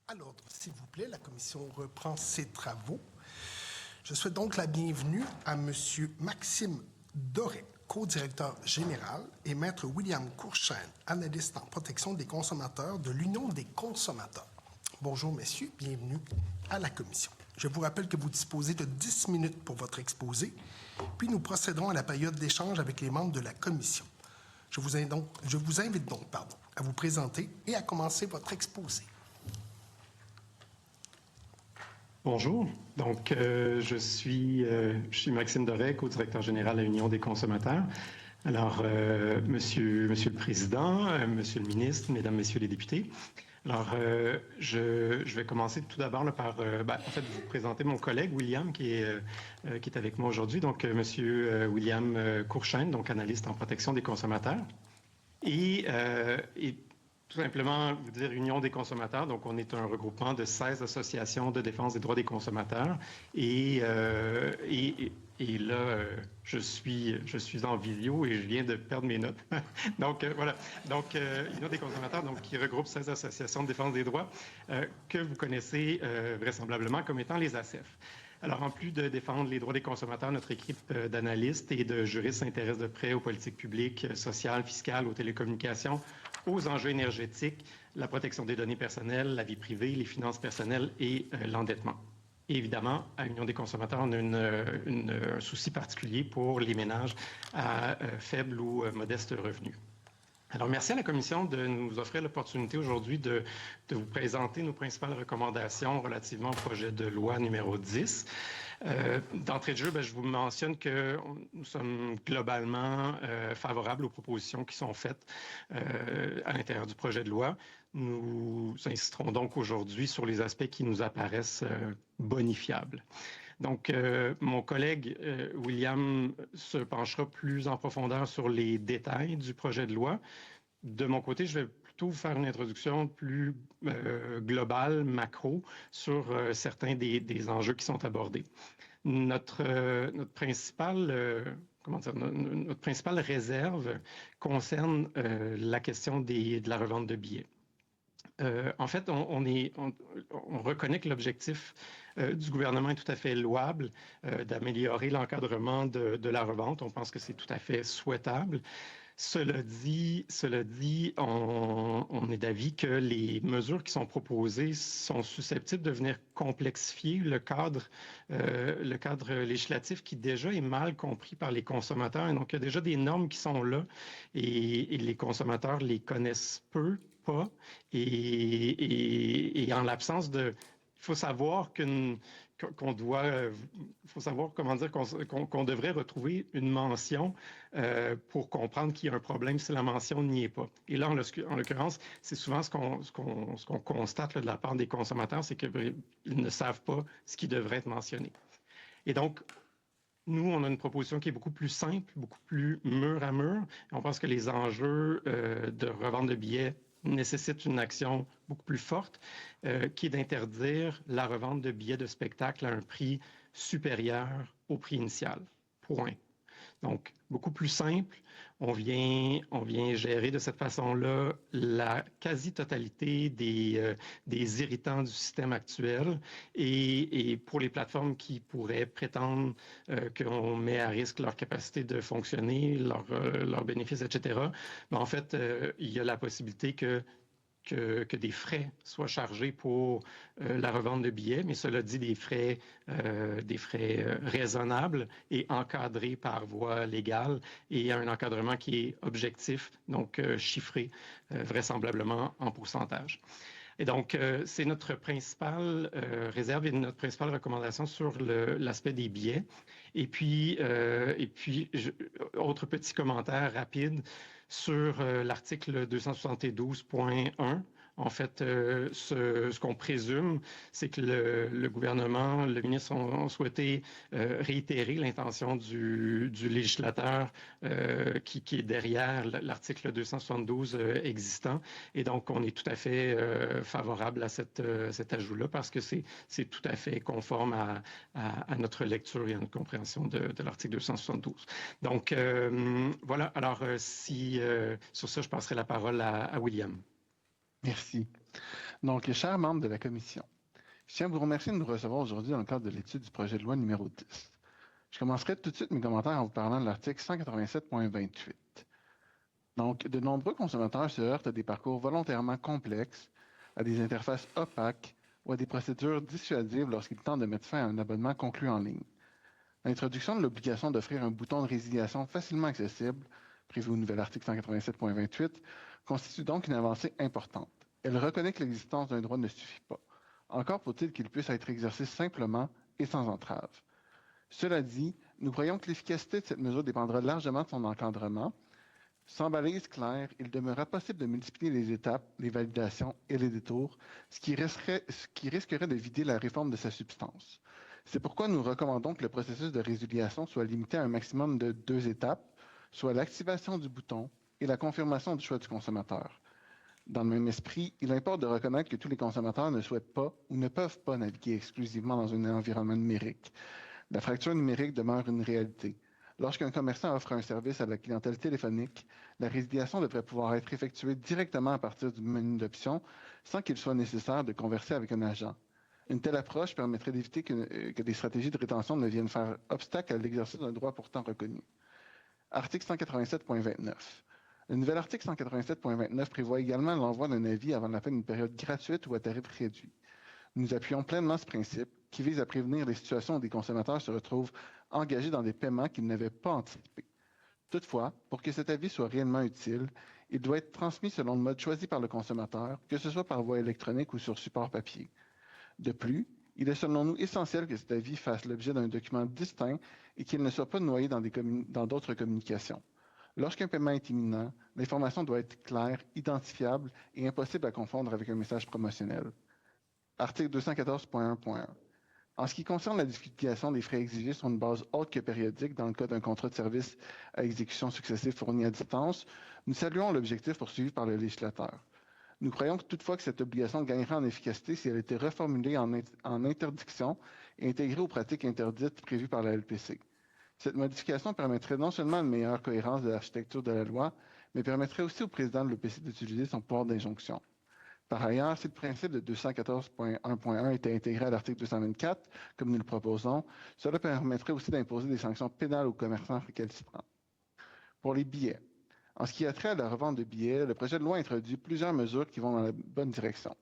À l'ordre, s'il vous plaît, la commission reprend ses travaux. Je souhaite donc la bienvenue à M. Maxime Doré, co-directeur général, et Maître William Courchaine, analyste en protection des consommateurs de l'Union des consommateurs. Bonjour, messieurs, bienvenue à la commission. Je vous rappelle que vous disposez de 10 minutes pour votre exposé, puis nous procéderons à la période d'échange avec les membres de la commission. Je vous invite donc à vous présenter et à commencer votre exposé. Bonjour, donc je suis Maxime Doré, co-directeur général à l'Union des consommateurs. Alors, monsieur le Président, Monsieur le Ministre, Mesdames, Messieurs les députés, alors je vais commencer tout d'abord par en fait vous présenter mon collègue William qui est avec moi aujourd'hui, donc Monsieur William Courchaine, donc analyste en protection des consommateurs. Et tout simplement vous dire Union des consommateurs, donc on est un regroupement de 16 associations de défense des droits des consommateurs et là je suis en visio et je viens de perdre mes notes. Donc voilà, donc Union des consommateurs, donc qui regroupe 16 associations de défense des droits que vous connaissez vraisemblablement comme étant les ACEF. Alors, en plus de défendre les droits des consommateurs, notre équipe d'analystes et de juristes s'intéresse de près aux politiques publiques, sociales, fiscales, aux télécommunications, aux enjeux énergétiques, la protection des données personnelles, la vie privée, les finances personnelles et l'endettement. Et évidemment, à l'Union des consommateurs, on a un souci particulier pour les ménages à faible ou modeste revenu. Alors, merci à la Commission de nous offrir l'opportunité aujourd'hui de vous présenter nos principales recommandations relativement au projet de loi numéro 10. D'entrée de jeu, je vous mentionne que nous sommes globalement favorables aux propositions qui sont faites à l'intérieur du projet de loi. Nous insisterons donc aujourd'hui sur les aspects qui nous apparaissent bonifiables. Donc, mon collègue William se penchera plus en profondeur sur les détails du projet de loi. De mon côté, je vais plutôt vous faire une introduction plus globale, macro, sur certains des enjeux qui sont abordés. Notre principale réserve concerne la question de la revente de billets. En fait, on reconnaît que l'objectif du gouvernement est tout à fait louable, d'améliorer l'encadrement de la revente. On pense que c'est tout à fait souhaitable. Cela dit, on est d'avis que les mesures qui sont proposées sont susceptibles de venir complexifier le cadre législatif qui déjà est mal compris par les consommateurs. Et donc, il y a déjà des normes qui sont là et les consommateurs les connaissent peu, pas. Et en l'absence de... Il faut savoir qu'on devrait retrouver une mention pour comprendre qu'il y a un problème si la mention n'y est pas. Et là, en l'occurrence, c'est souvent ce qu'on constate là, de la part des consommateurs, c'est qu'ils ne savent pas ce qui devrait être mentionné. Et donc, nous, on a une proposition qui est beaucoup plus simple, beaucoup plus mur à mur. On pense que les enjeux de revente de billets nécessite une action beaucoup plus forte, qui est d'interdire la revente de billets de spectacle à un prix supérieur au prix initial. Point. Donc, beaucoup plus simple. On vient gérer de cette façon-là la quasi-totalité des irritants du système actuel et pour les plateformes qui pourraient prétendre qu'on met à risque leur capacité de fonctionner, leurs bénéfices, etc., mais en fait, il y a la possibilité que des frais soient chargés pour la revente de billets, mais cela dit des frais raisonnables et encadrés par voie légale et un encadrement qui est objectif, donc chiffré vraisemblablement en pourcentage. Et donc, c'est notre principale réserve et notre principale recommandation sur l'aspect des billets. Et puis autre petit commentaire rapide sur l'article 272.1. En fait, ce qu'on présume, c'est que le gouvernement, le ministre ont souhaité réitérer l'intention du législateur qui est derrière l'article 272 existant. Et donc, on est tout à fait favorable à cet ajout-là parce que c'est tout à fait conforme à notre lecture et à notre compréhension de l'article 272. Donc, voilà. Alors, sur ça, je passerai la parole à William. Merci. Donc, chers membres de la Commission, je tiens à vous remercier de nous recevoir aujourd'hui dans le cadre de l'étude du projet de loi numéro 10. Je commencerai tout de suite mes commentaires en vous parlant de l'article 187.28. Donc, de nombreux consommateurs se heurtent à des parcours volontairement complexes, à des interfaces opaques ou à des procédures dissuasives lorsqu'ils tentent de mettre fin à un abonnement conclu en ligne. L'introduction de l'obligation d'offrir un bouton de résiliation facilement accessible, prévu au nouvel article 187.28, constitue donc une avancée importante. Elle reconnaît que l'existence d'un droit ne suffit pas. Encore faut-il qu'il puisse être exercé simplement et sans entrave. Cela dit, nous croyons que l'efficacité de cette mesure dépendra largement de son encadrement. Sans balise claire, il demeurera possible de multiplier les étapes, les validations et les détours, ce qui risquerait de vider la réforme de sa substance. C'est pourquoi nous recommandons que le processus de résiliation soit limité à un maximum de 2 étapes, soit l'activation du bouton et la confirmation du choix du consommateur. Dans le même esprit, il importe de reconnaître que tous les consommateurs ne souhaitent pas ou ne peuvent pas naviguer exclusivement dans un environnement numérique. La fracture numérique demeure une réalité. Lorsqu'un commerçant offre un service à la clientèle téléphonique, la résiliation devrait pouvoir être effectuée directement à partir du menu d'options sans qu'il soit nécessaire de converser avec un agent. Une telle approche permettrait d'éviter que des stratégies de rétention ne viennent faire obstacle à l'exercice d'un droit pourtant reconnu. Article 187.29. Le nouvel article 187.29 prévoit également l'envoi d'un avis avant la fin d'une période gratuite ou à tarif réduit. Nous appuyons pleinement ce principe qui vise à prévenir les situations où des consommateurs se retrouvent engagés dans des paiements qu'ils n'avaient pas anticipés. Toutefois, pour que cet avis soit réellement utile, il doit être transmis selon le mode choisi par le consommateur, que ce soit par voie électronique ou sur support papier. De plus, il est selon nous essentiel que cet avis fasse l'objet d'un document distinct et qu'il ne soit pas noyé dans d'autres communications. Lorsqu'un paiement est imminent, l'information doit être claire, identifiable et impossible à confondre avec un message promotionnel. Article 214.1.1. En ce qui concerne la divulgation des frais exigés sur une base autre que périodique dans le cas d'un contrat de service à exécution successive fourni à distance, nous saluons l'objectif poursuivi par le législateur. Nous croyons toutefois que cette obligation gagnerait en efficacité si elle était reformulée en interdiction et intégrée aux pratiques interdites prévues par la LPC. Cette modification permettrait non seulement une meilleure cohérence de l'architecture de la loi, mais permettrait aussi au président de l'EPC d'utiliser son pouvoir d'injonction. Par ailleurs, si le principe de 214.1.1 était intégré à l'article 224, comme nous le proposons, cela permettrait aussi d'imposer des sanctions pénales aux commerçants récalcitrants. Pour les billets. En ce qui a trait à la revente de billets, le projet de loi introduit plusieurs mesures qui vont dans la bonne direction,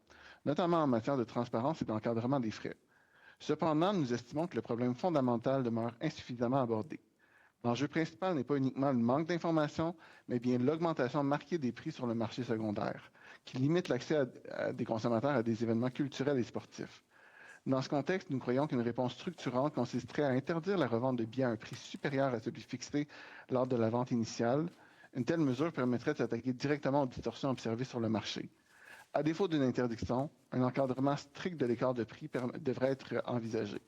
notamment en matière de transparence et d'encadrement des frais. Cependant, nous estimons que le problème fondamental demeure insuffisamment abordé. L'enjeu principal n'est pas uniquement le manque d'informations, mais bien l'augmentation marquée des prix sur le marché secondaire, qui limite l'accès des consommateurs à des événements culturels et sportifs. Dans ce contexte, nous croyons qu'une réponse structurante consisterait à interdire la revente de billets à un prix supérieur à celui fixé lors de la vente initiale. Une telle mesure permettrait de s'attaquer directement aux distorsions observées sur le marché. À défaut d'une interdiction, un encadrement strict de l'écart de prix devrait être envisagé.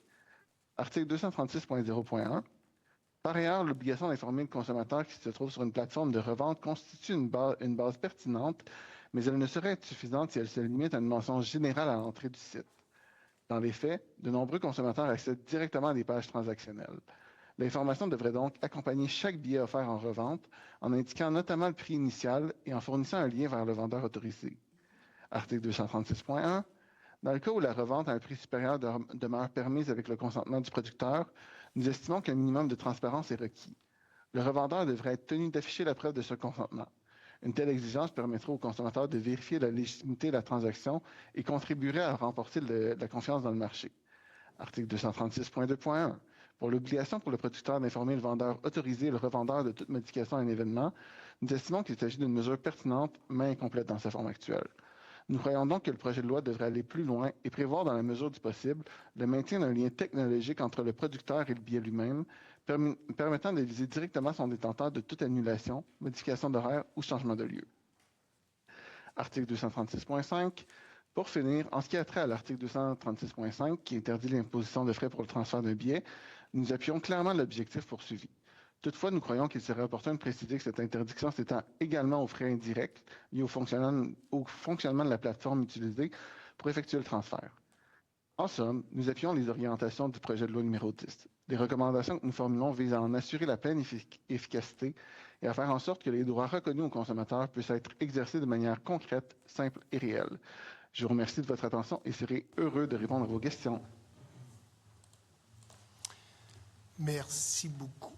Article 236.0.1. Par ailleurs, l'obligation d'informer le consommateur qui se trouve sur une plateforme de revente constitue une base pertinente, mais elle ne saurait être suffisante si elle se limite à une mention générale à l'entrée du site. Dans les faits, de nombreux consommateurs accèdent directement à des pages transactionnelles. L'information devrait donc accompagner chaque billet offert en revente en indiquant notamment le prix initial et en fournissant un lien vers le vendeur autorisé. Article 236.1. Dans le cas où la revente à un prix supérieur demeure permise avec le consentement du producteur, nous estimons qu'un minimum de transparence est requis. Le revendeur devrait être tenu d'afficher la preuve de ce consentement. Une telle exigence permettrait aux consommateurs de vérifier la légitimité de la transaction et contribuerait à renforcer la confiance dans le marché. Article 236.2.1. Pour l'obligation pour le producteur d'informer le vendeur autorisé et le revendeur de toute modification à un événement, nous estimons qu'il s'agit d'une mesure pertinente mais incomplète dans sa forme actuelle. Nous croyons donc que le projet de loi devrait aller plus loin et prévoir dans la mesure du possible le maintien d'un lien technologique entre le producteur et le billet lui-même, permettant de viser directement son détenteur de toute annulation, modification d'horaire ou changement de lieu. Article 236.5. Pour finir, en ce qui a trait à l'article 236.5, qui interdit l'imposition de frais pour le transfert d'un billet, nous appuyons clairement l'objectif poursuivi. Toutefois, nous croyons qu'il serait opportun de préciser que cette interdiction s'étend également aux frais indirects liés au fonctionnement de la plateforme utilisée pour effectuer le transfert. En somme, nous appuyons les orientations du projet de loi numéro 10. Les recommandations que nous formulons visent à en assurer la pleine efficacité et à faire en sorte que les droits reconnus aux consommateurs puissent être exercés de manière concrète, simple et réelle. Je vous remercie de votre attention et serai heureux de répondre à vos questions. Merci beaucoup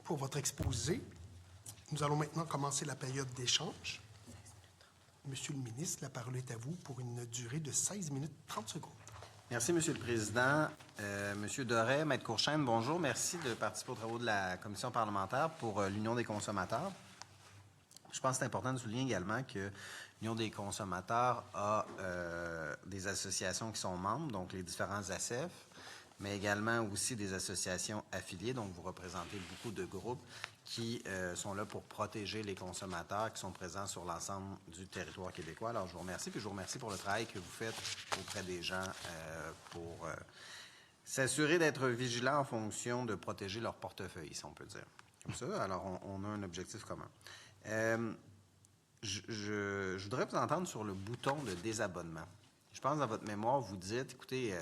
pour votre exposé. Nous allons maintenant commencer la période d'échange. Monsieur le ministre, la parole est à vous pour une durée de 16 minutes 30 secondes. Merci, Monsieur le Président. Monsieur Doré, Maître Courchaine, bonjour. Merci de participer aux travaux de la Commission parlementaire pour l'Union des consommateurs. Je pense que c'est important de souligner également que l'Union des consommateurs a des associations qui sont membres, donc les différents ACEF, mais également aussi des associations affiliées, donc vous représentez beaucoup de groupes qui sont là pour protéger les consommateurs qui sont présents sur l'ensemble du territoire québécois. Alors, je vous remercie, puis je vous remercie pour le travail que vous faites auprès des gens pour s'assurer d'être vigilants en fonction de protéger leur portefeuille, si on peut dire. Comme ça, alors on a un objectif commun. Je voudrais vous entendre sur le bouton de désabonnement. Je pense, dans votre mémoire, vous dites, écoutez,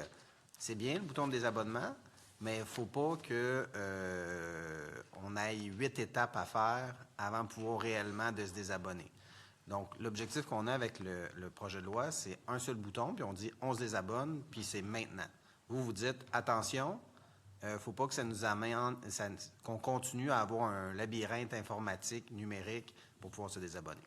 c'est bien le bouton de désabonnement, mais il ne faut pas qu'on aille 8 étapes à faire avant de pouvoir réellement de se désabonner. Donc, l'objectif qu'on a avec le projet de loi, c'est un seul bouton, puis on dit on se désabonne, puis c'est maintenant. Vous dites, attention, il ne faut pas que ça nous amène, qu'on continue à avoir un labyrinthe informatique, numérique, pour pouvoir se désabonner.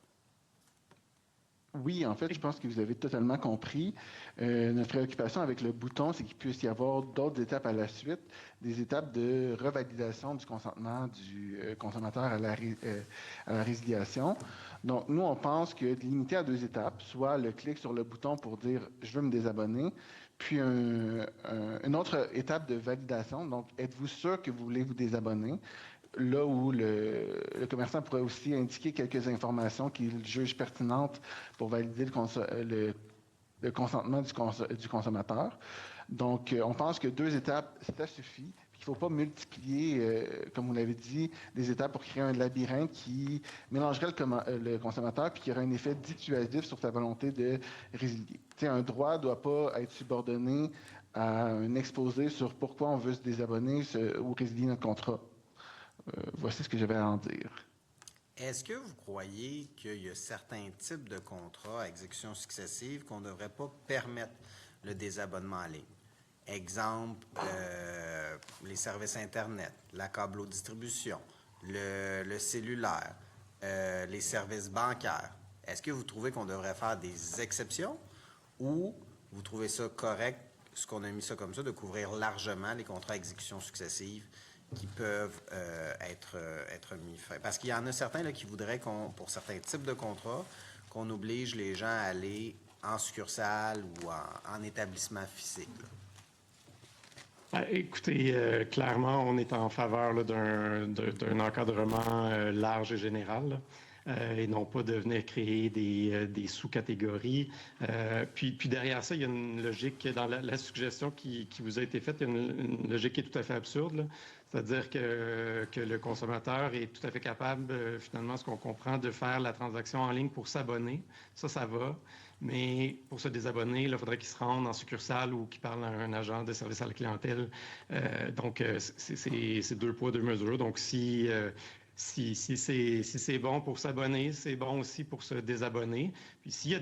Oui, en fait, je pense que vous avez totalement compris. Notre préoccupation avec le bouton, c'est qu'il puisse y avoir d'autres étapes à la suite, des étapes de revalidation du consentement du consommateur à la résiliation. Donc, nous, on pense que de limiter à 2 étapes, soit le clic sur le bouton pour dire « je veux me désabonner », puis une autre étape de validation. Donc, êtes-vous sûr que vous voulez vous désabonner? Là où le commerçant pourrait aussi indiquer quelques informations qu'il juge pertinentes pour valider le consentement du consommateur. Donc, on pense que 2 étapes, ça suffit. Il ne faut pas multiplier, comme vous l'avez dit, des étapes pour créer un labyrinthe qui mélangerait le consommateur puis qui aurait un effet dissuasif sur sa volonté de résilier. Tu sais, un droit ne doit pas être subordonné à un exposé sur pourquoi on veut se désabonner ou résilier notre contrat. Voici ce que j'avais à en dire. Est-ce que vous croyez qu'il y a certains types de contrats à exécution successive qu'on ne devrait pas permettre le désabonnement en ligne? Exemple, les services Internet, la câblodistribution, le cellulaire, les services bancaires. Est-ce que vous trouvez qu'on devrait faire des exceptions ou vous trouvez ça correct, ce qu'on a mis ça comme ça, de couvrir largement les contrats à exécution successive qui peuvent être mis fin? Parce qu'il y en a certains là, qui voudraient pour certains types de contrats, qu'on oblige les gens à aller en succursale ou en établissement physique. Écoutez, clairement, on est en faveur là, d'un encadrement large et général. Et non pas de venir créer des sous-catégories. Puis derrière ça, il y a une logique dans la suggestion qui vous a été faite, il y a une logique qui est tout à fait absurde, là. C'est-à-dire que le consommateur est tout à fait capable, finalement, ce qu'on comprend, de faire la transaction en ligne pour s'abonner. Ça va. Mais pour se désabonner, il faudrait qu'il se rende en succursale ou qu'il parle à un agent de service à la clientèle. Donc, c'est 2 poids, 2 mesures. Donc, si c'est bon pour s'abonner, c'est bon aussi pour se désabonner. Puis s'il y a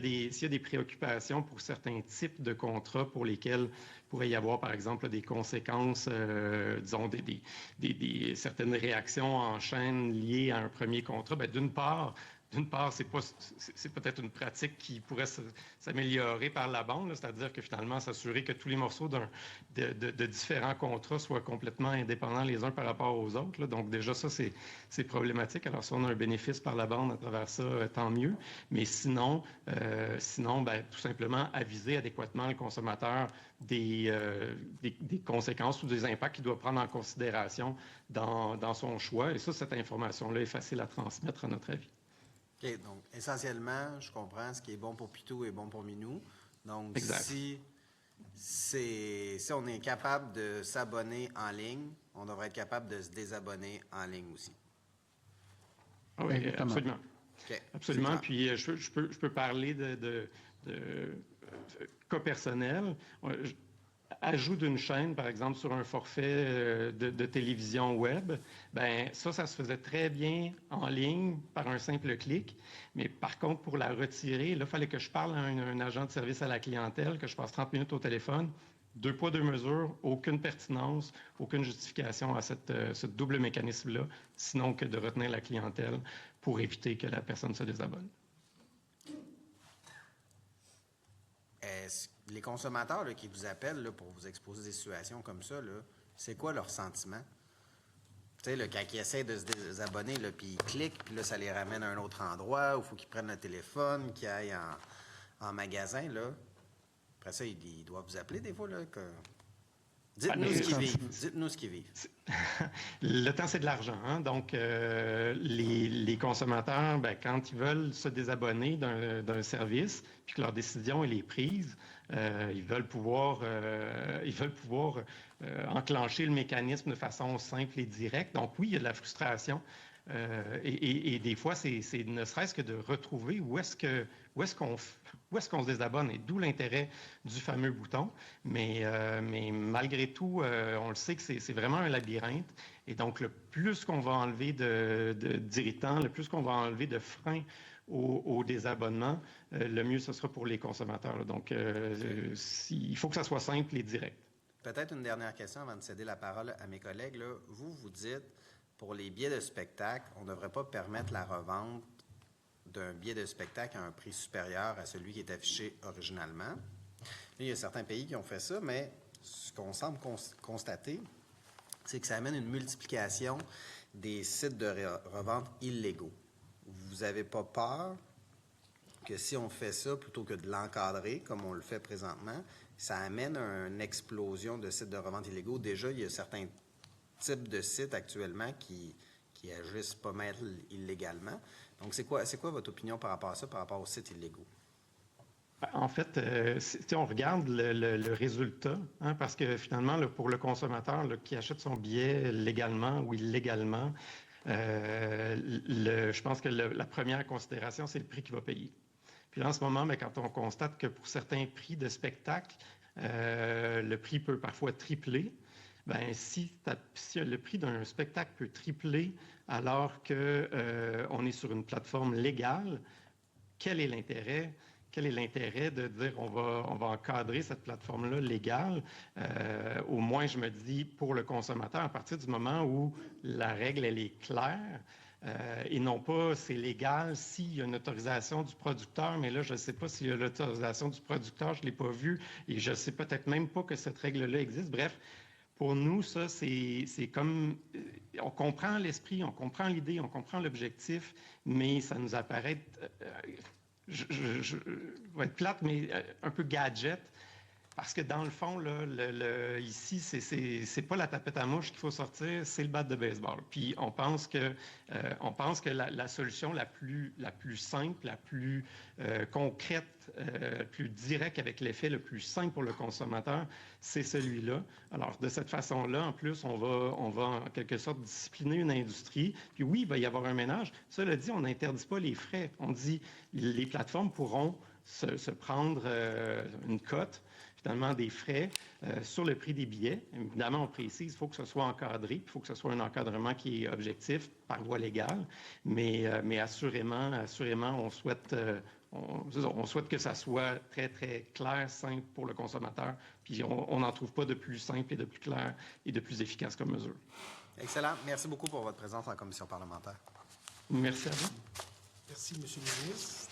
des préoccupations pour certains types de contrats pour lesquels il pourrait y avoir, par exemple, des conséquences, disons, certaines réactions en chaîne liées à un premier contrat, bien, d'une part, c'est peut-être une pratique qui pourrait s'améliorer par la bande, c'est-à-dire que finalement, s'assurer que tous les morceaux de différents contrats soient complètement indépendants les uns par rapport aux autres, là. Donc déjà, ça, c'est problématique. Alors si on a un bénéfice par la bande à travers ça, tant mieux. Mais sinon, ben, tout simplement aviser adéquatement le consommateur des conséquences ou des impacts qu'il doit prendre en considération dans son choix. Et ça, cette information-là est facile à transmettre, à notre avis. OK, donc essentiellement, je comprends, ce qui est bon pour Pitou est bon pour Minou. Donc, exact. Si on est capable de s'abonner en ligne, on devrait être capable de se désabonner en ligne aussi. Oui, absolument. Okay. Absolument. Puis, je peux parler de cas personnels. ajout d'une chaîne, par exemple, sur un forfait de télévision web, ben ça se faisait très bien en ligne par un simple clic. Mais par contre, pour la retirer, là, il fallait que je parle à un agent de service à la clientèle, que je passe 30 minutes au téléphone. Deux poids, deux mesures, aucune pertinence, aucune justification à ce double mécanisme-là, sinon que de retenir la clientèle pour éviter que la personne se désabonne. Les consommateurs là, qui vous appellent là, pour vous exposer des situations comme ça, là, c'est quoi leur sentiment? Tu sais, quand ils essaient de se désabonner, là, puis ils cliquent, puis là, ça les ramène à un autre endroit, où il faut qu'ils prennent le téléphone, qu'ils aillent en magasin, là. Après ça, ils doivent vous appeler des fois, là. Dites-nous ce qu'ils vivent. Dites-nous ce qu'ils vivent. Le temps, c'est de l'argent. Hein? Donc, les consommateurs, ben, quand ils veulent se désabonner d'un service, puis que leur décision elle est prise, ils veulent pouvoir enclencher le mécanisme de façon simple et directe. Donc, oui, il y a de la frustration. Et des fois, c'est ne serait-ce que de retrouver où est-ce qu'on se désabonne, et d'où l'intérêt du fameux bouton. Mais malgré tout, on le sait que c'est vraiment un labyrinthe. Et donc, le plus qu'on va enlever d'irritants, le plus qu'on va enlever de freins au désabonnement, le mieux ce sera pour les consommateurs. Donc, il faut que ça soit simple et direct. Peut-être une dernière question avant de céder la parole à mes collègues. Là. Vous dites, pour les billets de spectacle, on ne devrait pas permettre la revente d'un billet de spectacle à un prix supérieur à celui qui est affiché originalement. Là, il y a certains pays qui ont fait ça, mais ce qu'on semble constater, c'est que ça amène une multiplication des sites de revente illégaux. Vous n'avez pas peur que si on fait ça, plutôt que de l'encadrer, comme on le fait présentement, ça amène à une explosion de sites de revente illégaux? Déjà, il y a certains types de sites actuellement qui agissent pas mal illégalement. Donc, c'est quoi votre opinion par rapport à ça, par rapport aux sites illégaux? En fait, si on regarde le résultat, hein, parce que finalement, là, pour le consommateur là, qui achète son billet légalement ou illégalement, je pense que la première considération, c'est le prix qu'il va payer. Puis là, en ce moment, mais quand on constate que pour certains prix de spectacle, le prix peut parfois tripler, bien, si le prix d'un spectacle peut tripler alors qu'on est sur une plateforme légale, quel est l'intérêt? Quel est l'intérêt de dire on va encadrer cette plateforme-là légale? Au moins, je me dis, pour le consommateur, à partir du moment où la règle, elle est claire, et non pas c'est légal s'il y a une autorisation du producteur, mais là, je ne sais pas s'il y a l'autorisation du producteur, je ne l'ai pas vu, et je ne sais peut-être même pas que cette règle-là existe. Bref, pour nous, ça, c'est comme... On comprend l'esprit, on comprend l'idée, on comprend l'objectif, mais ça nous apparaît... je vais être plate, mais un peu gadget, parce que dans le fond, là, ici, c'est pas la tapette à mouche qu'il faut sortir, c'est le bat de baseball. Puis on pense que la solution la plus simple, la plus concrète, la plus directe, avec l'effet le plus simple pour le consommateur, c'est celui-là. Alors, de cette façon-là, en plus, on va en quelque sorte discipliner une industrie. Puis oui, il va y avoir un ménage. Cela dit, on n'interdit pas les frais. On dit les plateformes pourront se prendre une cote, finalement, des frais sur le prix des billets. Évidemment, on précise, il faut que ce soit encadré, il faut que ce soit un encadrement qui est objectif par voie légale, mais assurément, on souhaite que ça soit très, très clair, simple pour le consommateur, puis on n'en trouve pas de plus simple et de plus clair et de plus efficace comme mesure. Excellent. Merci beaucoup pour votre présence en commission parlementaire. Merci à vous. Merci, M. le ministre.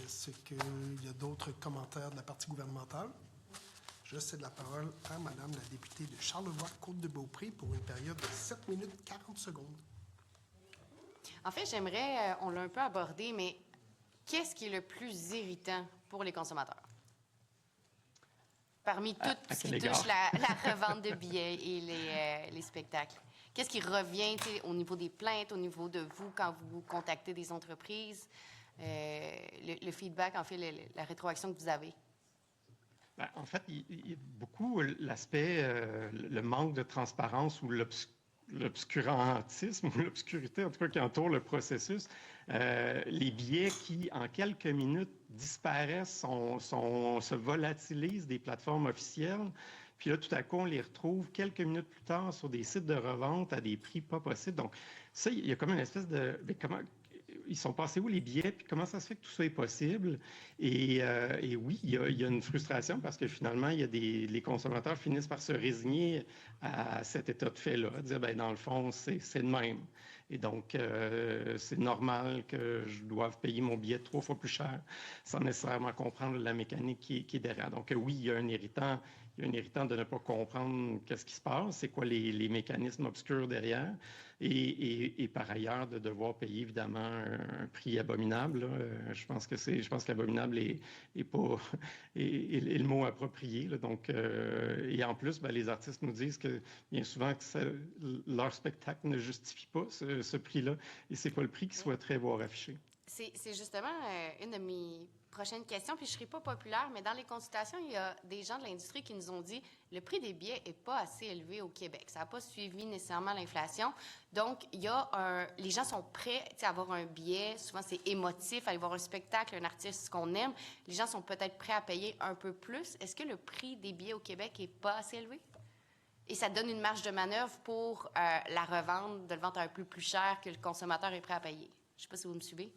Est-ce qu'il y a d'autres commentaires de la partie gouvernementale? Je cède la parole à Mme la députée de Charlevoix-Côte-de-Beaupré pour une période de 7 minutes 40 secondes. En fait, j'aimerais, on l'a un peu abordé, mais qu'est-ce qui est le plus irritant pour les consommateurs? Parmi tout ce qui touche la revente de billets et les spectacles. Qu'est-ce qui revient au niveau des plaintes, au niveau de vous, quand vous contactez des entreprises? Le feedback, en fait, la rétroaction que vous avez? Bien, en fait, il y a beaucoup l'aspect, le manque de transparence ou l'obscurantisme ou l'obscurité, en tout cas, qui entoure le processus. Les billets qui, en quelques minutes, disparaissent, se volatilisent des plateformes officielles. Puis là, tout à coup, on les retrouve quelques minutes plus tard sur des sites de revente à des prix pas possibles. Donc, ça, il y a comme une espèce de... comment, ils sont passés où les billets, puis comment ça se fait que tout ça est possible? Et oui, il y a une frustration parce que finalement, les consommateurs finissent par se résigner à cet état de fait-là, dire, ben dans le fond, c'est le même. Et donc, c'est normal que je doive payer mon billet 3 fois plus cher sans nécessairement comprendre la mécanique qui est derrière. Donc, oui, il y a un irritant. Il y a un irritant de ne pas comprendre qu'est-ce qui se passe, c'est quoi les mécanismes obscurs derrière, et par ailleurs de devoir payer évidemment un prix abominable. Là. Je pense qu'abominable est pas est le mot approprié. Là. Donc, et en plus, ben, les artistes nous disent que bien souvent que leur spectacle ne justifie pas ce prix-là, et c'est pas le prix qu'ils souhaiteraient voir affiché. C'est justement une de mes prochaines questions, puis je ne serai pas populaire, mais dans les consultations, il y a des gens de l'industrie qui nous ont dit le prix des billets n'est pas assez élevé au Québec. Ça n'a pas suivi nécessairement l'inflation. Donc, les gens sont prêts à avoir un billet. Souvent, c'est émotif, aller voir un spectacle, un artiste qu'on aime. Les gens sont peut-être prêts à payer un peu plus. Est-ce que le prix des billets au Québec n'est pas assez élevé? Et ça donne une marge de manœuvre pour la revente, de le vendre à un prix plus cher que le consommateur est prêt à payer. Je ne sais pas si vous me suivez.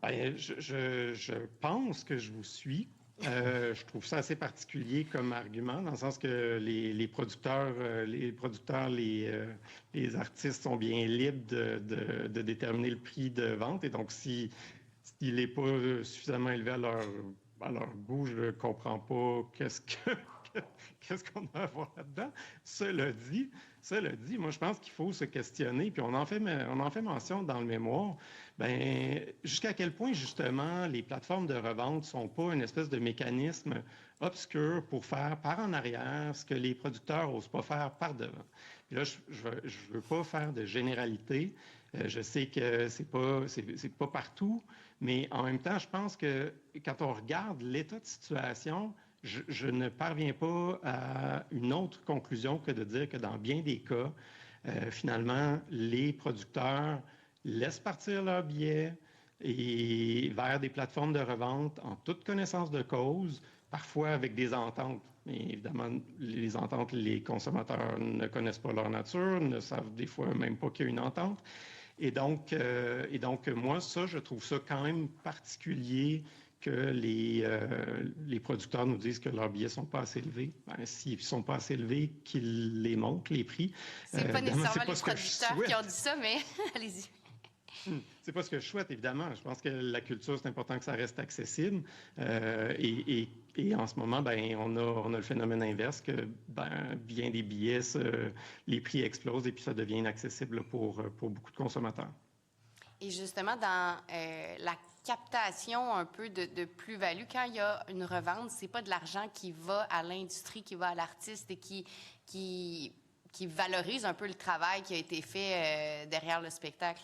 Bien, je pense que je vous suis. Je trouve ça assez particulier comme argument, dans le sens que les producteurs, les artistes sont bien libres de déterminer le prix de vente. Et donc, s'il n'est pas suffisamment élevé à leur goût, je ne comprends pas qu'est-ce qu'on a à voir là-dedans. Cela dit, moi, je pense qu'il faut se questionner, puis on en fait mention dans le mémoire. Bien, jusqu'à quel point, justement, les plateformes de revente ne sont pas une espèce de mécanisme obscur pour faire par en arrière ce que les producteurs n'osent pas faire par devant. Puis là, je ne veux pas faire de généralité. Je sais que c'est pas partout, mais en même temps, je pense que quand on regarde l'état de situation, je ne parviens pas à une autre conclusion que de dire que dans bien des cas, finalement, les producteurs laissent partir leurs billets et vers des plateformes de revente en toute connaissance de cause, parfois avec des ententes. Mais évidemment, les ententes, les consommateurs ne connaissent pas leur nature, ne savent des fois même pas qu'il y a une entente. Et donc, moi, ça, je trouve ça quand même particulier que les producteurs nous disent que leurs billets ne sont pas assez élevés. Ben, s'ils ne sont pas assez élevés, qu'ils les montent, les prix. C'est pas nécessairement les producteurs qui ont dit ça, mais allez-y. C'est pas ce que je souhaite, évidemment. Je pense que la culture, c'est important que ça reste accessible. Et en ce moment, ben, on a le phénomène inverse que bien des billets, les prix explosent et puis ça devient inaccessible pour beaucoup de consommateurs. Et justement, dans la captation un peu de plus-value, quand il y a une revente, c'est pas de l'argent qui va à l'industrie, qui va à l'artiste et qui valorise un peu le travail qui a été fait derrière le spectacle.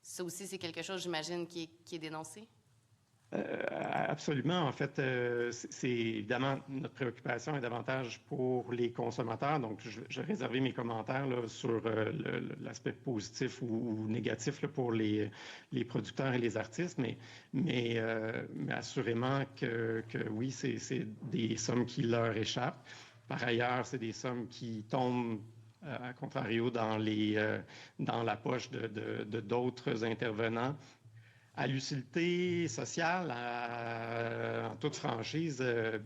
Ça aussi, c'est quelque chose, j'imagine, qui est dénoncé? Absolument. En fait, c'est évidemment notre préoccupation est davantage pour les consommateurs. Donc, je réservé mes commentaires là, sur l'aspect positif ou négatif là, pour les producteurs et les artistes, mais assurément que oui, c'est des sommes qui leur échappent. Par ailleurs, c'est des sommes qui tombent à contrario dans la poche de d'autres intervenants. À l'utilité sociale, en toute franchise,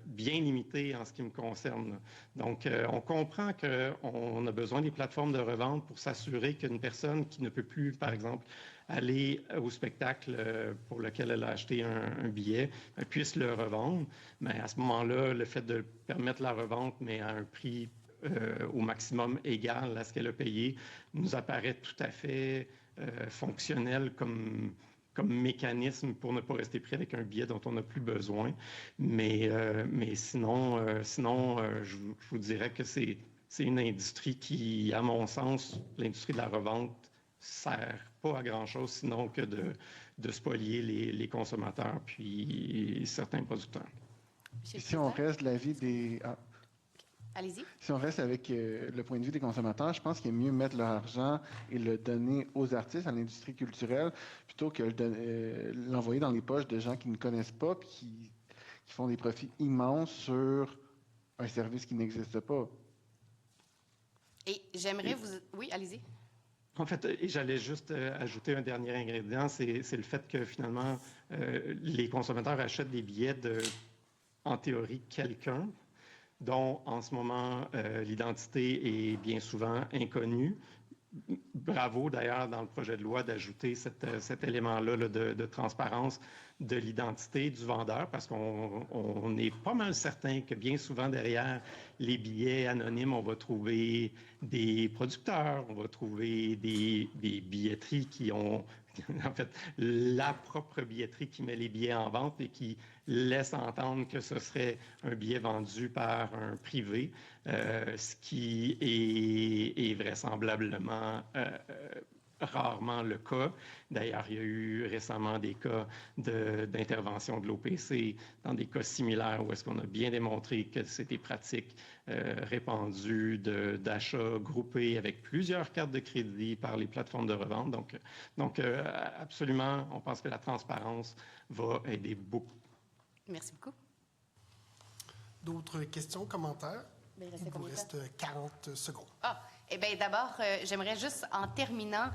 bien limitée en ce qui me concerne. Donc, on comprend qu'on a besoin des plateformes de revente pour s'assurer qu'une personne qui ne peut plus, par exemple, aller au spectacle pour lequel elle a acheté un billet puisse le revendre. Mais à ce moment-là, le fait de permettre la revente, mais à un prix au maximum égal à ce qu'elle a payé, nous apparaît tout à fait fonctionnel comme mécanisme pour ne pas rester pris avec un billet dont on n'a plus besoin. Mais sinon, je vous dirais que c'est une industrie qui, à mon sens, l'industrie de la revente, sert pas à grand-chose, sinon que de spolier les consommateurs puis certains producteurs. Si on reste de l'avis des... Allez-y. Si on reste avec le point de vue des consommateurs, je pense qu'il est mieux mettre leur argent et le donner aux artistes, à l'industrie culturelle, plutôt que l'envoyer dans les poches de gens qui ne connaissent pas, qui font des profits immenses sur un service qui n'existe pas. Et j'aimerais vous... Oui, allez-y. En fait, et j'allais juste ajouter un dernier ingrédient, c'est le fait que finalement, les consommateurs achètent des billets de, en théorie, quelqu'un dont en ce moment l'identité est bien souvent inconnue. Bravo d'ailleurs dans le projet de loi d'ajouter cet élément-là là, de transparence de l'identité du vendeur, parce qu'on est pas mal certain que bien souvent derrière les billets anonymes, on va trouver des producteurs, on va trouver des billetteries qui ont en fait la propre billetterie qui met les billets en vente et qui laisse entendre que ce serait un billet vendu par un privé, ce qui est vraisemblablement rarement le cas. D'ailleurs, il y a eu récemment des cas d'intervention de l'OPC dans des cas similaires où est-ce qu'on a bien démontré que c'est des pratiques répandues d'achats groupés avec plusieurs cartes de crédit par les plateformes de revente. Donc absolument, on pense que la transparence va aider beaucoup. Merci beaucoup. D'autres questions, commentaires? Bien, Il vous reste 40 secondes. Ah, eh bien, d'abord, j'aimerais juste, en terminant,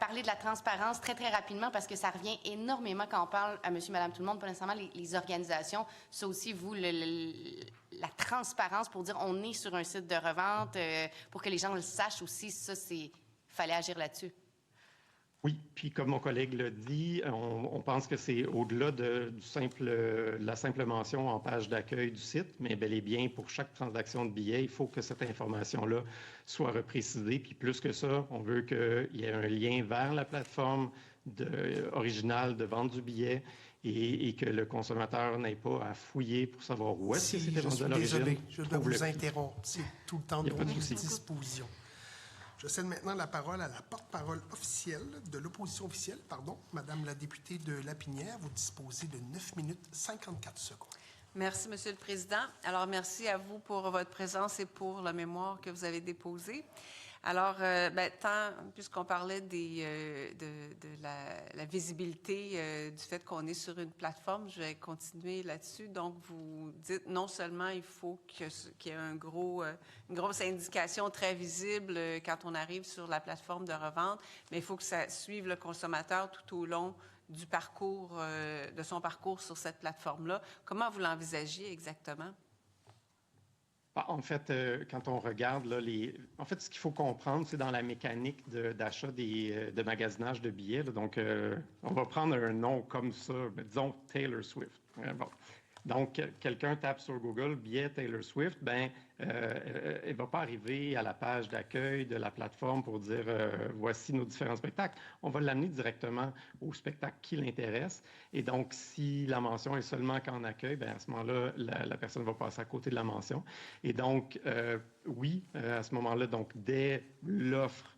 parler de la transparence très, très rapidement parce que ça revient énormément quand on parle à monsieur, madame, tout le monde, pas nécessairement les organisations. Ça aussi, vous, la transparence pour dire on est sur un site de revente, pour que les gens le sachent aussi, ça, c'est... fallait agir là-dessus. Oui, puis comme mon collègue l'a dit, on pense que c'est au-delà de la simple mention en page d'accueil du site, mais bel et bien, pour chaque transaction de billet, il faut que cette information-là soit reprécisée. Puis plus que ça, on veut qu'il y ait un lien vers la plateforme originale de vente du billet et que le consommateur n'ait pas à fouiller pour savoir où est-ce que c'était vendu à l'origine. Désolé, je dois vous interrompre. C'est tout le temps de votre disposition. Je cède maintenant la parole à la porte-parole officielle de l'opposition officielle, Madame la députée de Lapinière. Vous disposez de 9 minutes 54 secondes. Merci, Monsieur le Président. Alors, merci à vous pour votre présence et pour la mémoire que vous avez déposée. Alors, puisqu'on parlait de la visibilité du fait qu'on est sur une plateforme, je vais continuer là-dessus. Donc, vous dites non seulement il faut qu'il y ait une grosse indication très visible quand on arrive sur la plateforme de revente, mais il faut que ça suive le consommateur tout au long du parcours, de son parcours sur cette plateforme-là. Comment vous l'envisagez exactement? En fait, quand on regarde, là, en fait, ce qu'il faut comprendre, c'est dans la mécanique d'achat de magasinage de billets. Là, donc, on va prendre un nom comme ça, disons Taylor Swift. Bon. Donc, quelqu'un tape sur Google billet Taylor Swift, elle ne va pas arriver à la page d'accueil de la plateforme pour dire voici nos différents spectacles. On va l'amener directement au spectacle qui l'intéresse. Et donc, si la mention est seulement qu'en accueil, à ce moment-là, la personne va passer à côté de la mention. Et donc, oui, à ce moment-là, donc dès l'offre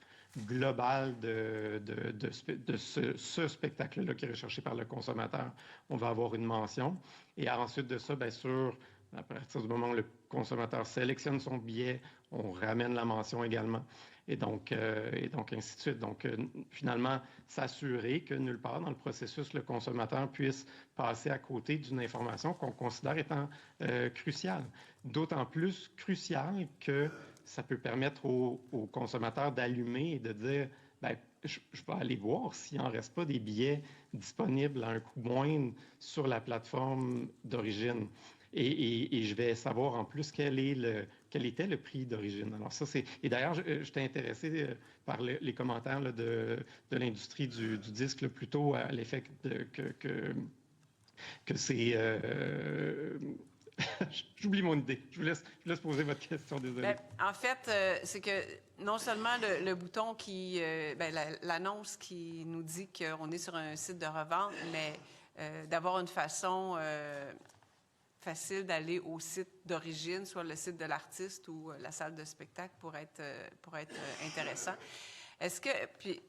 globale de ce spectacle-là qui est recherché par le consommateur, on va avoir une mention. Et ensuite de ça, bien sûr, à partir du moment où le consommateur sélectionne son billet, on ramène la mention également. Et donc ainsi de suite. Donc, finalement, s'assurer que nulle part dans le processus, le consommateur puisse passer à côté d'une information qu'on considère étant cruciale. D'autant plus cruciale que ça peut permettre aux consommateurs d'allumer et de dire je vais aller voir s'il n'en reste pas des billets disponibles à un coût moindre sur la plateforme d'origine. Et je vais savoir en plus quel était le prix d'origine. Alors ça, et d'ailleurs, j'étais intéressé par les commentaires là, de l'industrie du disque là, plutôt à l'effet que c'est... J'oublie mon idée. Je vous laisse poser votre question, désolé. En fait, c'est que non seulement le bouton qui... l'annonce qui nous dit qu'on est sur un site de revente, mais d'avoir une façon facile d'aller au site d'origine, soit le site de l'artiste ou la salle de spectacle pour être intéressant. Est-ce que... Puis,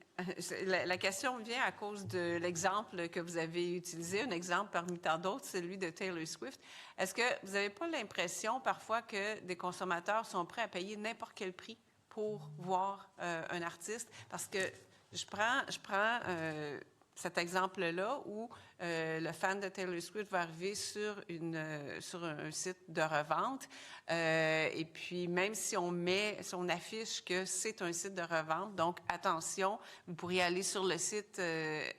la question vient à cause de l'exemple que vous avez utilisé, un exemple parmi tant d'autres, celui de Taylor Swift. Est-ce que vous n'avez pas l'impression parfois que des consommateurs sont prêts à payer n'importe quel prix pour voir un artiste? Parce que je prends cet exemple-là où le fan de Taylor Swift va arriver sur un site de revente. Et puis, même si on affiche que c'est un site de revente, donc attention, vous pourriez aller sur le site de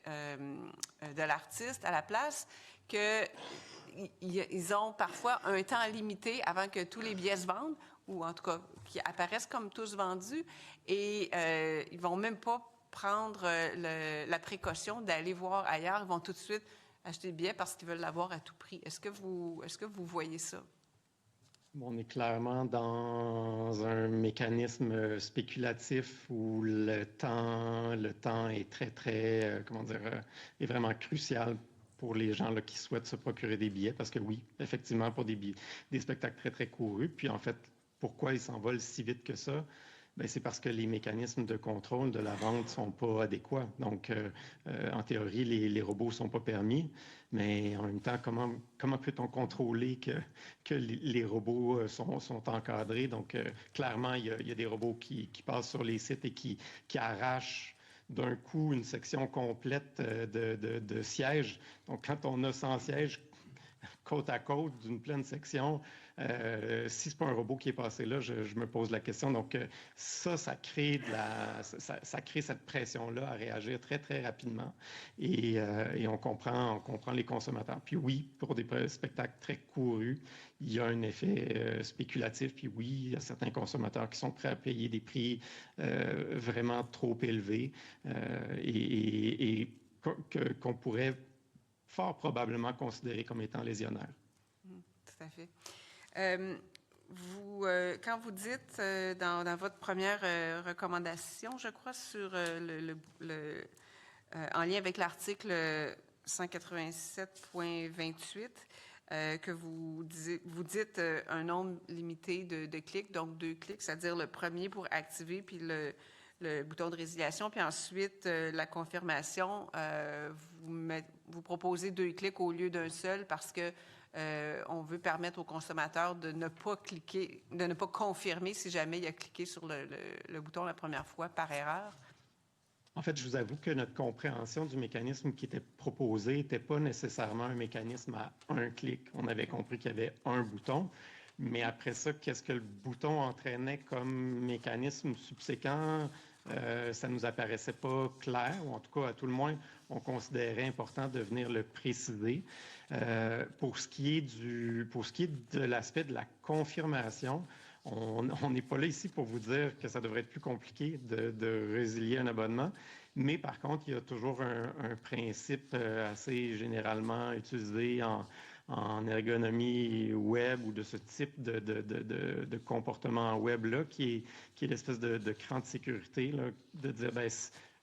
l'artiste à la place, ils ont parfois un temps limité avant que tous les billets se vendent, ou en tout cas, qui apparaissent comme tous vendus, et ils vont même pas prendre la précaution d'aller voir ailleurs. Ils vont tout de suite acheter le billet parce qu'ils veulent l'avoir à tout prix. Est-ce que vous voyez ça? On est clairement dans un mécanisme spéculatif où le temps est très, très, est vraiment crucial pour les gens là, qui souhaitent se procurer des billets. Parce que oui, effectivement, pour des spectacles très, très courus. Puis en fait, pourquoi ils s'envolent si vite que ça? Bien, c'est parce que les mécanismes de contrôle de la vente ne sont pas adéquats. Donc, en théorie, les robots ne sont pas permis, mais en même temps, comment peut-on contrôler que les robots sont encadrés? Donc, clairement, il y a des robots qui passent sur les sites et qui arrachent d'un coup une section complète de sièges. Donc, quand on a 100 sièges côte à côte d'une pleine section, si ce n'est pas un robot qui est passé là, je me pose la question. Donc, ça crée ça crée cette pression-là à réagir très, très rapidement. Et on comprend les consommateurs. Puis oui, pour des spectacles très courus, il y a un effet spéculatif. Puis oui, il y a certains consommateurs qui sont prêts à payer des prix vraiment trop élevés et qu'on pourrait fort probablement considéré comme étant lésionnaire. Tout à fait. Quand vous dites dans votre première recommandation, je crois, sur en lien avec l'article 187.28, que vous dites un nombre limité de clics, donc 2 clics, c'est-à-dire le premier pour activer, puis le bouton de résiliation, puis ensuite la confirmation, vous proposez 2 clics au lieu d'un seul parce que on veut permettre au consommateur de ne pas cliquer, de ne pas confirmer si jamais il a cliqué sur le bouton la première fois par erreur. En fait, je vous avoue que notre compréhension du mécanisme qui était proposé n'était pas nécessairement un mécanisme à un clic. On avait compris qu'il y avait un bouton. Mais après ça, qu'est-ce que le bouton entraînait comme mécanisme subséquent? Ça ne nous apparaissait pas clair, ou en tout cas, à tout le moins, on considérait important de venir le préciser. Pour ce qui est de l'aspect de la confirmation, on n'est pas là ici pour vous dire que ça devrait être plus compliqué de résilier un abonnement, mais par contre, il y a toujours un principe assez généralement utilisé en ergonomie web ou de ce type de comportement web-là, qui est l'espèce de cran de sécurité, là, de dire, ben,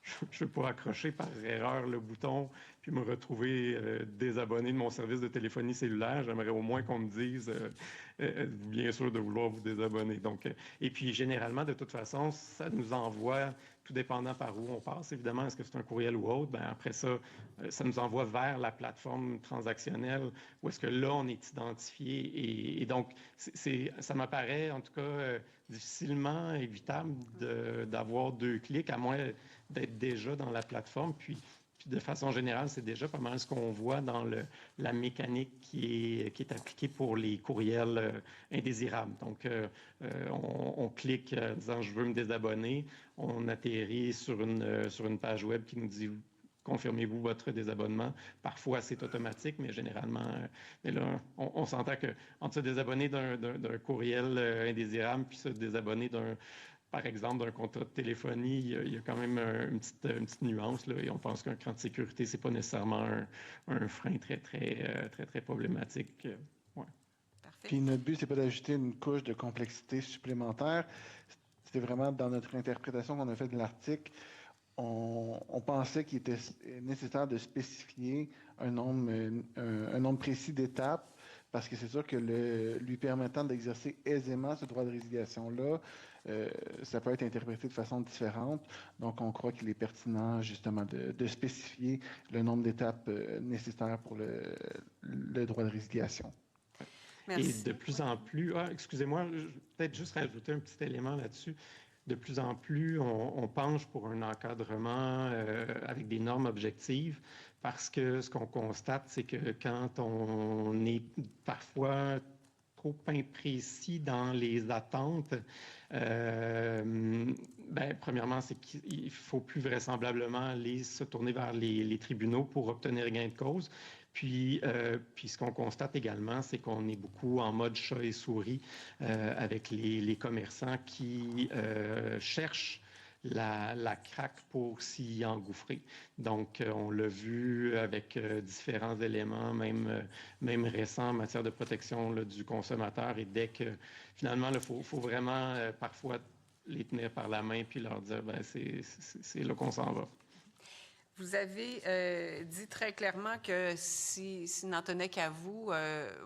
je ne veux pas accrocher par erreur le bouton puis me retrouver désabonné de mon service de téléphonie cellulaire. J'aimerais au moins qu'on me dise, êtes-vous bien sûr de vouloir vous désabonner. Donc, et puis, généralement, de toute façon, ça nous envoie, tout dépendant par où on passe, évidemment, est-ce que c'est un courriel ou autre, bien, après ça, ça nous envoie vers la plateforme transactionnelle où est-ce que là, on est identifié. Et donc, ça m'apparaît, en tout cas, difficilement évitable d'avoir 2 clics, à moins d'être déjà dans la plateforme. Puis de façon générale, c'est déjà pas mal ce qu'on voit dans la mécanique qui est appliquée pour les courriels indésirables. Donc, on clique en disant « je veux me désabonner ». On atterrit sur une page web qui nous dit « confirmez-vous votre désabonnement ». Parfois, c'est automatique, mais généralement, mais là, on s'entend qu'entre se désabonner d'un courriel indésirable puis se désabonner par exemple, d'un contrat de téléphonie, il y a quand même une petite nuance, là, et on pense qu'un cran de sécurité, c'est pas nécessairement un frein très, très, très, très problématique. Ouais. Parfait. Puis notre but, c'est pas d'ajouter une couche de complexité supplémentaire. C'était vraiment dans notre interprétation qu'on a fait de l'article, on pensait qu'il était nécessaire de spécifier un nombre précis d'étapes, parce que c'est sûr que lui permettant d'exercer aisément ce droit de résiliation-là, ça peut être interprété de façon différente. Donc, on croit qu'il est pertinent, justement, de spécifier le nombre d'étapes nécessaires pour le droit de résiliation. Merci. Et de plus en plus... excusez-moi, peut-être juste rajouter un petit élément là-dessus. de plus en plus, on penche pour un encadrement avec des normes objectives parce que ce qu'on constate, c'est que quand on est parfois trop imprécis dans les attentes, premièrement, c'est qu'il faut plus vraisemblablement aller se tourner vers les tribunaux pour obtenir gain de cause. Puis ce qu'on constate également, c'est qu'on est beaucoup en mode chat et souris avec les commerçants qui cherchent la craque pour s'y engouffrer. Donc, on l'a vu avec différents éléments, même récents en matière de protection là, du consommateur. Et dès que, finalement, il faut vraiment parfois les tenir par la main puis leur dire, c'est là qu'on s'en va. Vous avez dit très clairement que s'il n'en tenait qu'à vous,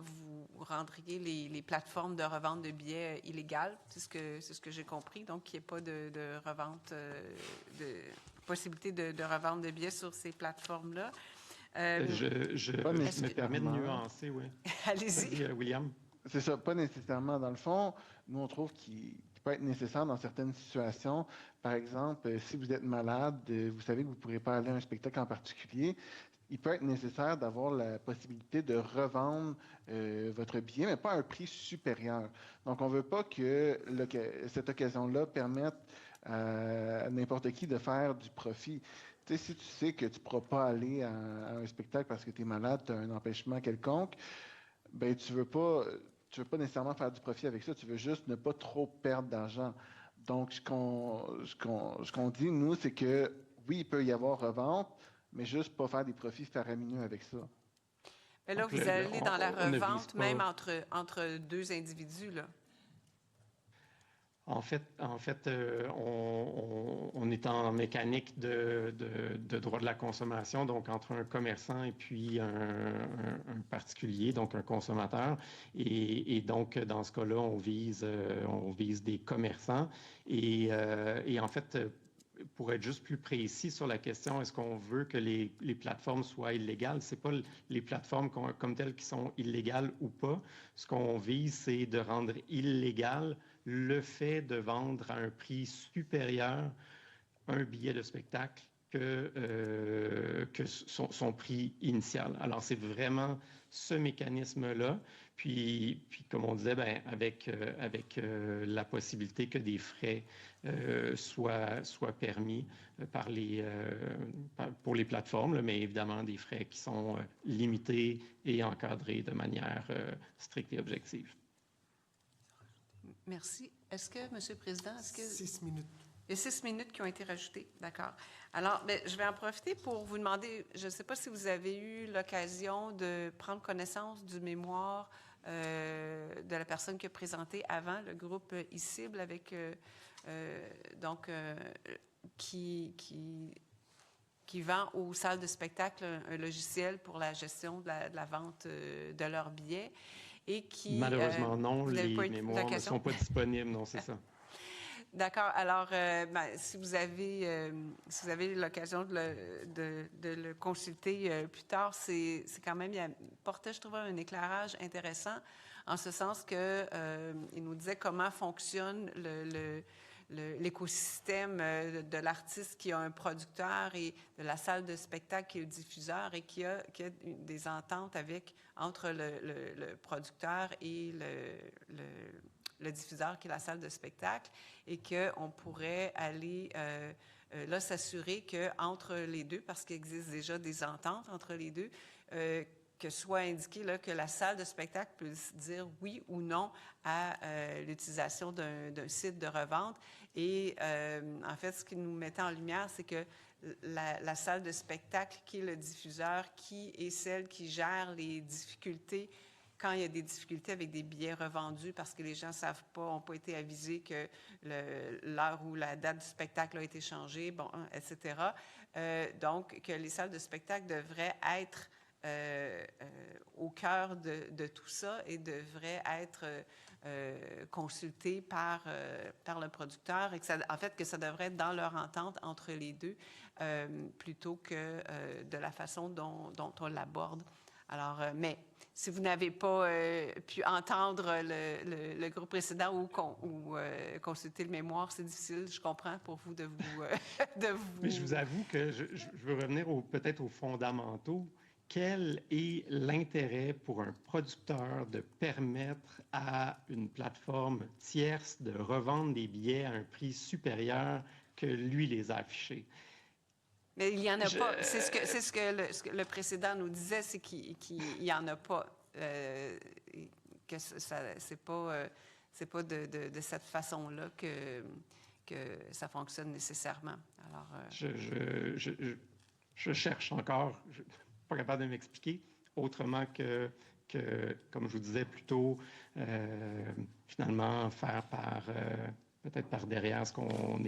vous rendriez les plateformes de revente de billets illégales. C'est ce que j'ai compris. Donc, qu'il n'y ait pas de revente, de possibilité de revente de billets sur ces plateformes-là. Je me permets de nuancer, oui. Allez-y. William. C'est ça, pas nécessairement. Dans le fond, nous, on trouve qu'il peut être nécessaire dans certaines situations. Par exemple, si vous êtes malade, vous savez que vous ne pourrez pas aller à un spectacle en particulier, il peut être nécessaire d'avoir la possibilité de revendre votre billet, mais pas à un prix supérieur. Donc, on ne veut pas que cette occasion-là permette à n'importe qui de faire du profit. Tu sais, si tu sais que tu ne pourras pas aller à un spectacle parce que tu es malade, tu as un empêchement quelconque, ben tu veux pas nécessairement faire du profit avec ça, tu veux juste ne pas trop perdre d'argent. Donc, ce qu'on dit, nous, c'est que oui, il peut y avoir revente, mais juste pas faire des profits faramineux avec ça. Mais là, vous allez dans la revente, même entre deux individus, là. En fait, on est en mécanique de droit de la consommation, donc entre un commerçant et puis un particulier, donc un consommateur. Et donc, dans ce cas-là, on vise des commerçants. Et en fait, pour être juste plus précis sur la question, est-ce qu'on veut que les plateformes soient illégales? Ce n'est pas les plateformes comme telles qui sont illégales ou pas. Ce qu'on vise, c'est de rendre illégal le fait de vendre à un prix supérieur un billet de spectacle que son prix initial. Alors, c'est vraiment ce mécanisme-là. Puis comme on disait, avec la possibilité que des frais soient permis pour les plateformes, là, mais évidemment des frais qui sont limités et encadrés de manière stricte et objective. Merci. Est-ce que, M. le Président, 6 minutes. Il y a 6 minutes qui ont été rajoutées. D'accord. Alors, je vais en profiter pour vous demander, je ne sais pas si vous avez eu l'occasion de prendre connaissance du mémoire de la personne qui a présenté avant, le groupe e-cible, avec, qui vend aux salles de spectacle un logiciel pour la gestion de la vente de leurs billets. Et qui, malheureusement, non, les mémoires ne sont pas disponibles, non, c'est ça. D'accord. Alors, si vous avez l'occasion de le consulter plus tard, c'est quand même, il portait, je trouvais, un éclairage intéressant, en ce sens que il nous disait comment fonctionne l'écosystème de l'artiste qui a un producteur et de la salle de spectacle qui est le diffuseur et qui a des ententes entre le producteur et le diffuseur qui est la salle de spectacle, et qu'on pourrait aller là s'assurer qu'entre les deux, parce qu'il existe déjà des ententes entre les deux, que soit indiqué là, que la salle de spectacle puisse dire oui ou non à l'utilisation d'un site de revente. Et en fait, ce qui nous mettait en lumière, c'est que la salle de spectacle, qui est le diffuseur, qui est celle qui gère les difficultés quand il y a des difficultés avec des billets revendus parce que les gens ne savent pas, n'ont pas été avisés que l'heure ou la date du spectacle a été changée, etc. Donc, que les salles de spectacle devraient être au cœur de tout ça et devraient être consultées par le producteur et que ça devrait être dans leur entente entre les deux plutôt que de la façon dont on l'aborde. Alors, mais si vous n'avez pas pu entendre le groupe précédent ou consulter le mémoire, c'est difficile, je comprends, pour vous de vous... Mais je vous avoue que je veux revenir peut-être aux fondamentaux. Quel est l'intérêt pour un producteur de permettre à une plateforme tierce de revendre des billets à un prix supérieur que lui les a affichés? Mais il n'y en a pas. C'est ce que le précédent nous disait, c'est qu'il n'y en a pas. Que c'est pas de cette façon-là que ça fonctionne nécessairement. Alors, je cherche encore, je ne suis pas capable de m'expliquer autrement que, comme je vous disais plus tôt, finalement faire peut-être par derrière ce qu'on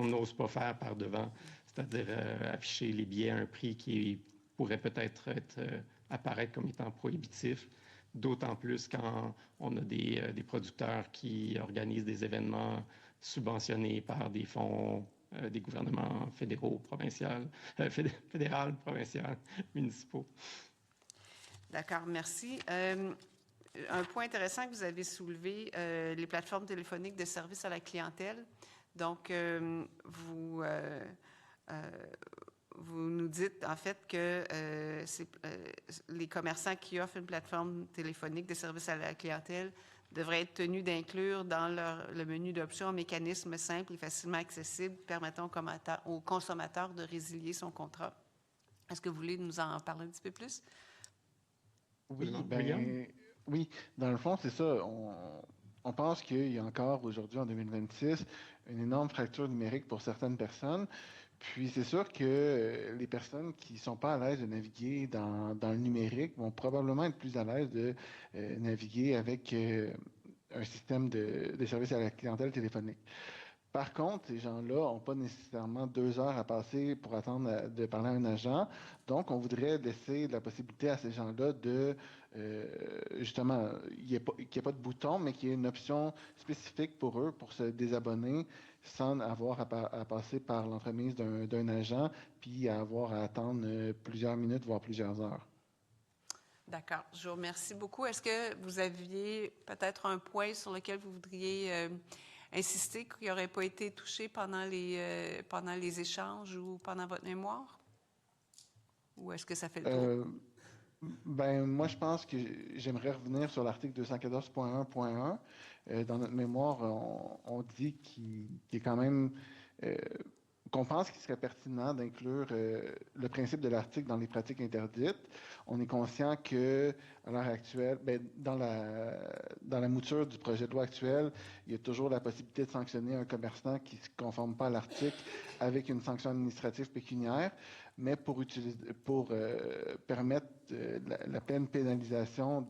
n'ose pas faire par devant, c'est-à-dire afficher les billets à un prix qui pourrait peut-être apparaître comme étant prohibitif, d'autant plus quand on a des producteurs qui organisent des événements subventionnés par des fonds des gouvernements fédéraux, fédéral, provincial, municipaux. D'accord, merci. Un point intéressant que vous avez soulevé, les plateformes téléphoniques de service à la clientèle. Donc, vous nous dites en fait que les commerçants qui offrent une plateforme téléphonique de service à la clientèle devraient être tenus d'inclure dans le menu d'options un mécanisme simple et facilement accessible permettant aux consommateurs de résilier son contrat. Est-ce que vous voulez nous en parler un petit peu plus? Oui, William? oui, dans le fond, c'est ça. On pense qu'il y a encore aujourd'hui, en 2026, une énorme fracture numérique pour certaines personnes. Puis c'est sûr que les personnes qui ne sont pas à l'aise de naviguer dans le numérique vont probablement être plus à l'aise de naviguer avec un système de service à la clientèle téléphonique. Par contre, ces gens-là n'ont pas nécessairement 2 heures à passer pour attendre de parler à un agent. Donc, on voudrait laisser la possibilité à ces gens-là de, justement, qu'il n'y ait pas de bouton, mais qu'il y ait une option spécifique pour eux pour se désabonner sans avoir à passer par l'entremise d'un agent, puis à avoir à attendre plusieurs minutes, voire plusieurs heures. D'accord. Je vous remercie beaucoup. Est-ce que vous aviez peut-être un point sur lequel vous voudriez insister qui n'aurait pas été touché pendant les échanges ou pendant votre mémoire? Ou est-ce que ça fait le tour? Moi, je pense que j'aimerais revenir sur l'article 214.1.1. Dans notre mémoire, on dit qu'il est quand même... qu'on pense qu'il serait pertinent d'inclure le principe de l'article dans les pratiques interdites. On est conscient que, à l'heure actuelle, dans la mouture du projet de loi actuel, il y a toujours la possibilité de sanctionner un commerçant qui ne se conforme pas à l'article avec une sanction administrative pécuniaire, mais pour permettre la pleine pénalisation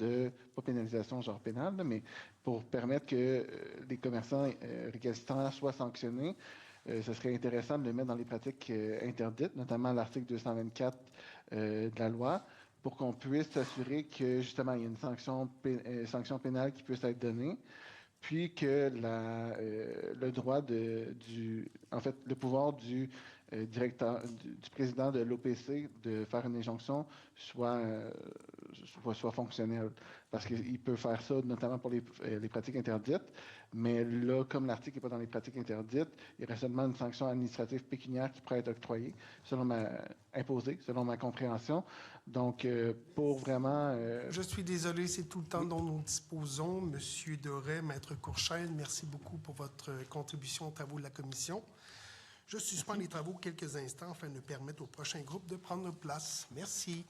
pas pénalisation genre pénale, mais pour permettre que les commerçants récalcitrants soient sanctionnés, ce serait intéressant de le mettre dans les pratiques interdites, notamment l'article 224 de la loi, pour qu'on puisse s'assurer que, justement, il y a une sanction pénale qui puisse être donnée, puis que le droit en fait, le pouvoir du du président de l'OPC de faire une injonction soit fonctionnel. Parce qu'il peut faire ça notamment pour les pratiques interdites, mais là, comme l'article n'est pas dans les pratiques interdites, il y aurait seulement une sanction administrative pécuniaire qui pourrait être octroyée, imposée, selon ma compréhension. Donc, pour vraiment... Je suis désolé, c'est tout le temps dont nous disposons. Monsieur Doré, Maître Courchaine, merci beaucoup pour votre contribution aux travaux de la Commission. Je suspends les travaux quelques instants afin de permettre au prochain groupe de prendre place. Merci.